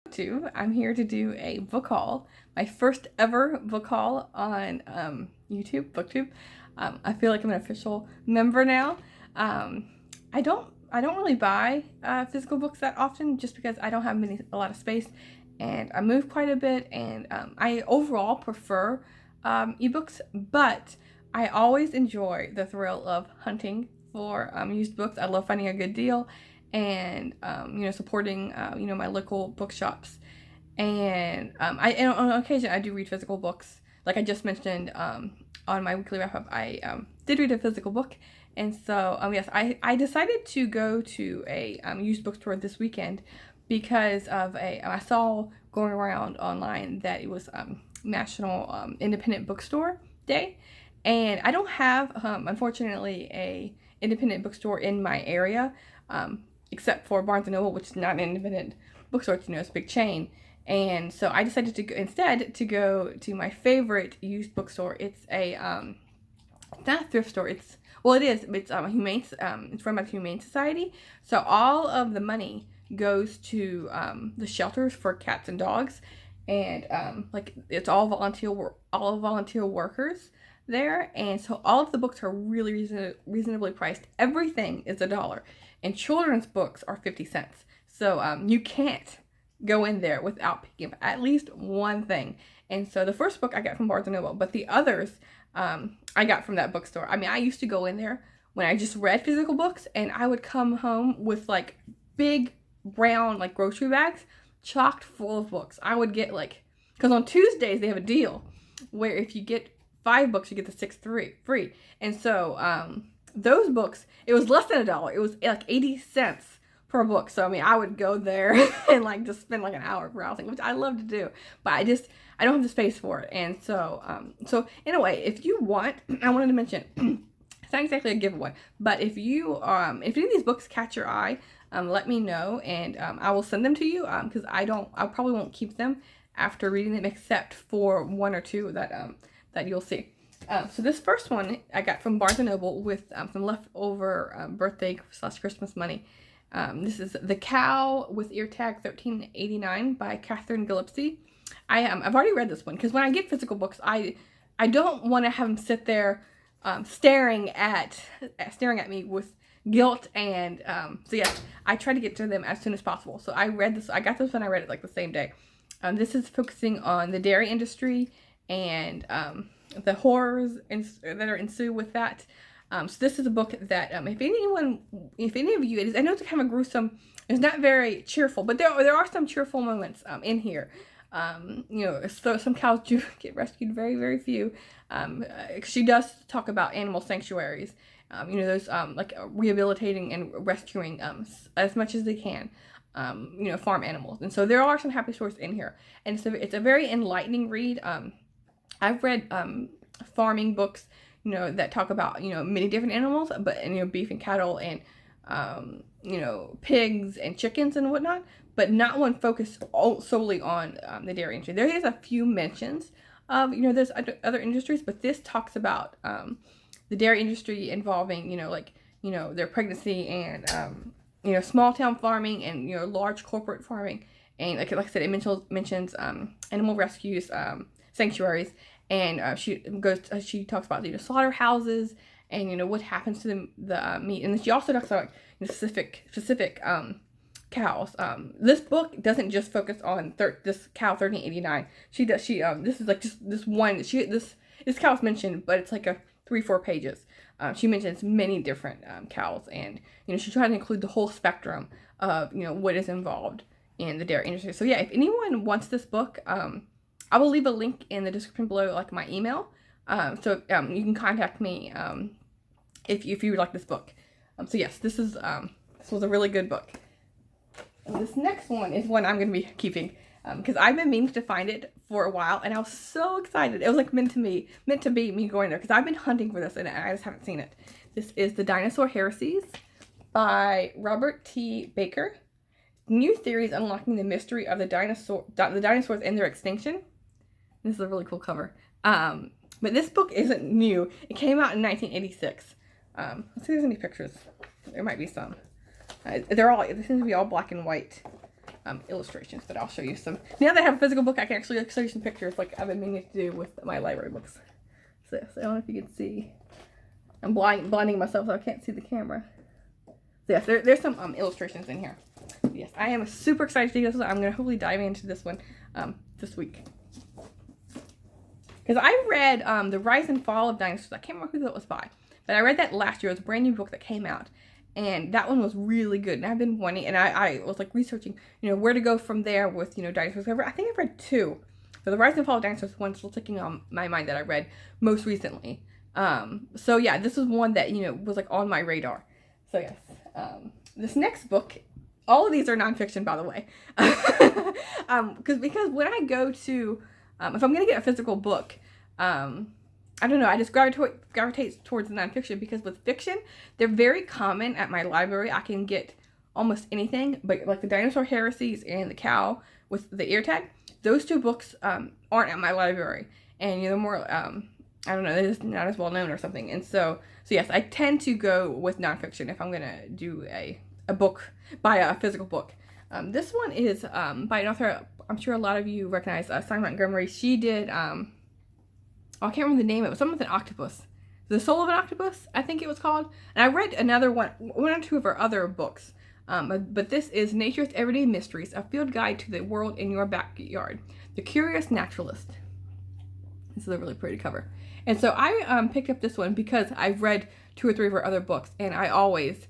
I'm here to do a book haul, my first ever book haul on YouTube, BookTube. I feel like I'm an official member now. I don't really buy physical books that often, just because I don't have a lot of space, and I move quite a bit, and I overall prefer ebooks, but I always enjoy the thrill of hunting for used books. I love finding a good deal, and supporting my local bookshops. And on occasion I do read physical books. Like I just mentioned on my weekly wrap up, I did read a physical book. And so yes, I decided to go to a used bookstore this weekend because of I saw going around online that it was National Independent Bookstore Day, and I don't have unfortunately a independent bookstore in my area, except for Barnes & Noble, which is not an independent bookstore, it's a big chain. And so I decided to instead to go to my favorite used bookstore. It's it's not a thrift store. It's a humane. It's run by the Humane Society. So all of the money goes to the shelters for cats and dogs, and it's all volunteer workers there. And so all of the books are really reasonably priced. Everything is $1, and children's books are 50 cents. So you can't go in there without picking up at least one thing. And so the first book I got from Barnes & Noble, but the others I got from that bookstore. I mean, I used to go in there when I just read physical books, and I would come home with like big brown like grocery bags chocked full of books. I would get because on Tuesdays they have a deal where if you get 5 books you get the 6th free. And so those books, it was less than $1. It was like 80 cents per book. So I mean, I would go there and just spend like an hour browsing, which I love to do, but I don't have the space for it. And so anyway, if you want, I wanted to mention, it's not exactly a giveaway, but if any of these books catch your eye, let me know, and I will send them to you, because I probably won't keep them after reading them, except for 1 or 2 that you'll see. So this first one I got from Barnes & Noble with some leftover birthday/Christmas money. This is The Cow with Ear Tag, $13.89 by Catherine Gillespie. I've already read this one, because when I get physical books, I don't want to have them sit there staring at me with guilt, and so yes, I try to get to them as soon as possible. So I got this when I read it like the same day. This is focusing on the dairy industry and the horrors that are ensue with that. So this is a book that if any of you, I know it's kind of gruesome. It's not very cheerful, but there are some cheerful moments in here. So some cows do get rescued, very, very few. She does talk about animal sanctuaries. Those rehabilitating and rescuing as much as they can. Farm animals, and so there are some happy stories in here, and so it's a very enlightening read. I've read farming books, that talk about, many different animals, but, beef and cattle and, pigs and chickens and whatnot, but not one focused solely on the dairy industry. There is a few mentions of, there's other industries, but this talks about the dairy industry involving, their pregnancy and, small town farming and, large corporate farming. And like I said, it mentions animal rescues, sanctuaries. And she talks about slaughterhouses and what happens to the meat, and then she also talks about specific cows. This book doesn't just focus on this cow 1389. This is just this one. This cow is mentioned, but it's like 3-4 pages. She mentions many different cows, and she tries to include the whole spectrum of what is involved in the dairy industry. So yeah, if anyone wants this book, I will leave a link in the description below, like my email, so you can contact me if you would like this book. So yes, this was a really good book. And this next one is one I'm going to be keeping, because I've been meaning to find it for a while, and I was so excited. It was like meant to be me going there, because I've been hunting for this and I just haven't seen it. This is The Dinosaur Heresies by Robert T. Baker. New theories unlocking the mystery of the dinosaurs and their extinction. This is a really cool cover. But this book isn't new. It came out in 1986. Let's see if there's any pictures. There might be some. They seem to be all black and white. illustrations, but I'll show you some. Now that I have a physical book, I can actually show you some pictures like I've been meaning to do with my library books. So I don't know if you can see. I'm blinding myself so I can't see the camera. So yes, there's some illustrations in here. Yes, I am super excited to do this. I'm going to hopefully dive into this one this week. Because I read The Rise and Fall of Dinosaurs. I can't remember who that was by. But I read that last year. It was a brand new book that came out. And that one was really good. And I've been wanting, and I was like researching, where to go from there with, dinosaurs. I think I've read 2. So The Rise and Fall of Dinosaurs, one still sticking on my mind that I read most recently. So yeah, this was one that, was like on my radar. So yes, this next book, all of these are nonfiction, by the way. Because when I go to, if I'm going to get a physical book, I don't know, I just gravitate towards the nonfiction, because with fiction, they're very common at my library. I can get almost anything, but like the Dinosaur Heresies and the Cow with the ear tag, those 2 books aren't at my library. And they're more, I don't know, they're just not as well known or something. And so yes, I tend to go with nonfiction if I'm going to do a book, buy a physical book. This one is by an author I'm sure a lot of you recognize, Simon Montgomery. She did, I can't remember the name, it was something with an octopus. The Soul of an Octopus, I think it was called. And I read another one or 2 of her other books. But this is Nature's Everyday Mysteries, a field guide to the world in your backyard. The Curious Naturalist. This is a really pretty cover. And so I picked up this one because I've read 2 or 3 of her other books, and I always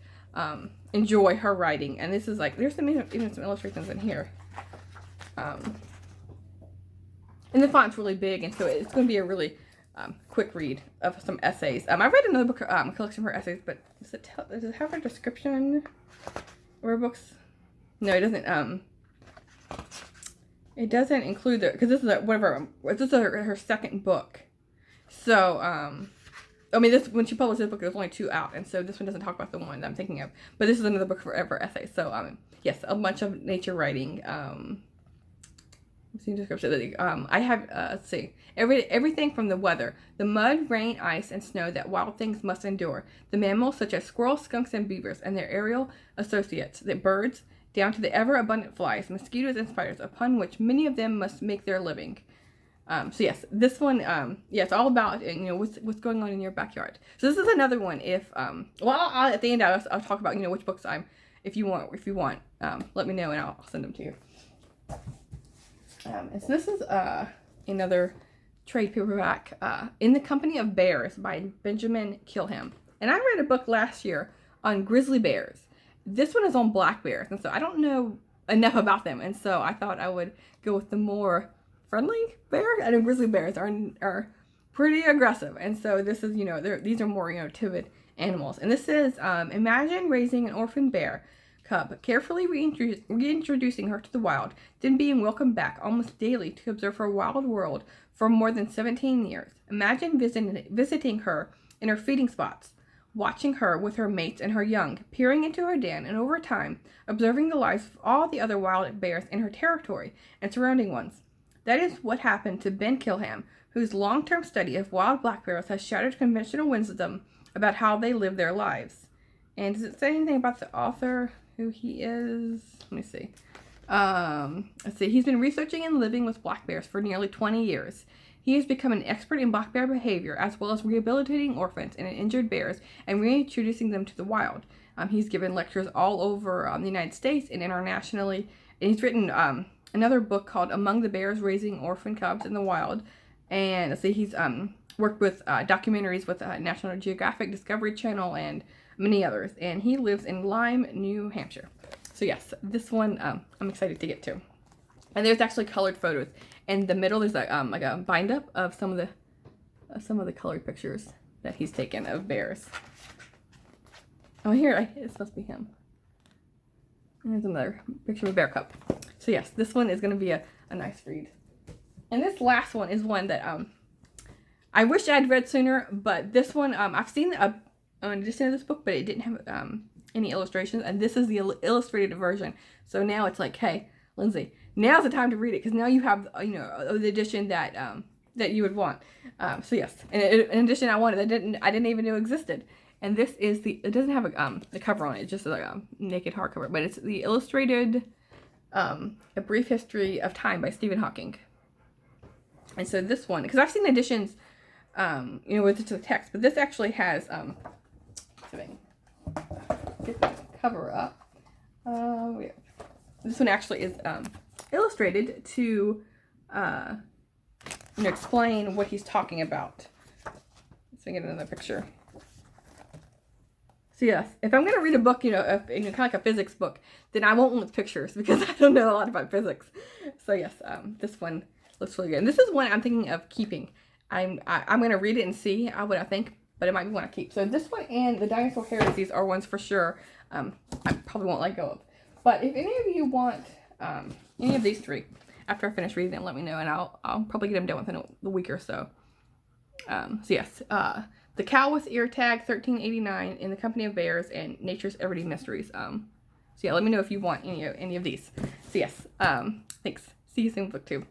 enjoy her writing. And this is like, there's even some illustrations in here. And the font's really big, and so it's going to be a really quick read of some essays. I read another book, a collection of her essays, but does it have a description of her books? No, it doesn't. It doesn't include the, because this is her second book. So, I mean, when she published this book, there's only 2 out, and so this one doesn't talk about the one that I'm thinking of. But this is another book for her essays. So, yes, a bunch of nature writing. Let's see the description. I have, let's see, everything from the weather, the mud, rain, ice, and snow that wild things must endure, the mammals such as squirrels, skunks, and beavers, and their aerial associates, the birds, down to the ever-abundant flies, mosquitoes, and spiders, upon which many of them must make their living. So yes, this one, it's all about, what's going on in your backyard. So this is another one. If, at the end, I'll talk about, which books if you want, let me know and I'll send them to you. And so this is another trade paperback, In the Company of Bears by Benjamin Kilham. And I read a book last year on grizzly bears. This one is on black bears, and so I don't know enough about them, and so I thought I would go with the more friendly bear. I know grizzly bears are pretty aggressive, and so this is, these are more, timid animals. And this is, imagine raising an orphan bear cub, carefully reintroducing her to the wild, then being welcomed back almost daily to observe her wild world for more than 17 years. Imagine visiting her in her feeding spots, watching her with her mates and her young, peering into her den, and over time, observing the lives of all the other wild bears in her territory and surrounding ones. That is what happened to Ben Kilham, whose long-term study of wild black bears has shattered conventional wisdom about how they live their lives. And does it say anything about the author, who he is? Let me see. Let's see. He's been researching and living with black bears for nearly 20 years. He has become an expert in black bear behavior, as well as rehabilitating orphans and injured bears and reintroducing them to the wild. He's given lectures all over the United States and internationally. And he's written another book called Among the Bears, Raising Orphan Cubs in the Wild. And let's see, he's worked with documentaries with National Geographic, Discovery Channel, and many others. And he lives in Lyme, New Hampshire. So yes, this one I'm excited to get to. And there's actually colored photos. In the middle, there's like a bind up of some of the colored pictures that he's taken of bears. Oh, here it's supposed to be him. And there's another picture of a bear cub. So yes, this one is going to be a nice read. And this last one is one that I wish I'd read sooner, but this one I've seen an edition of this book, but it didn't have any illustrations, and this is the illustrated version. So now it's like, hey, Lindsay, now's the time to read it, because now you have the edition that that you would want. So yes, and an edition I wanted that I didn't even know existed. And this is it doesn't have the cover on it, it's just a naked hardcover, but it's the illustrated A Brief History of Time by Stephen Hawking. And so this one, because I've seen editions, you know, with just the text, but this actually has, get the cover up. Yeah. This one actually is illustrated to, you know, explain what he's talking about. Let's get another picture. So yes, if I'm going to read a book, you know, kind of like a physics book, then I want one with pictures because I don't know a lot about physics. So yes, this one looks really good. And this is one I'm thinking of keeping. I'm going to read it and see what I think, but it might be one I keep. So this one and the Dinosaur Heresies are ones for sure I probably won't let go of. But if any of you want any of these three, after I finish reading them, let me know, and I'll probably get them done within a week or so. So yes, The Cow with Ear Tag, $13.89, In the Company of Bears, and Nature's Everyday Mysteries. So yeah, let me know if you want any of these. So yes, thanks. See you soon, BookTube.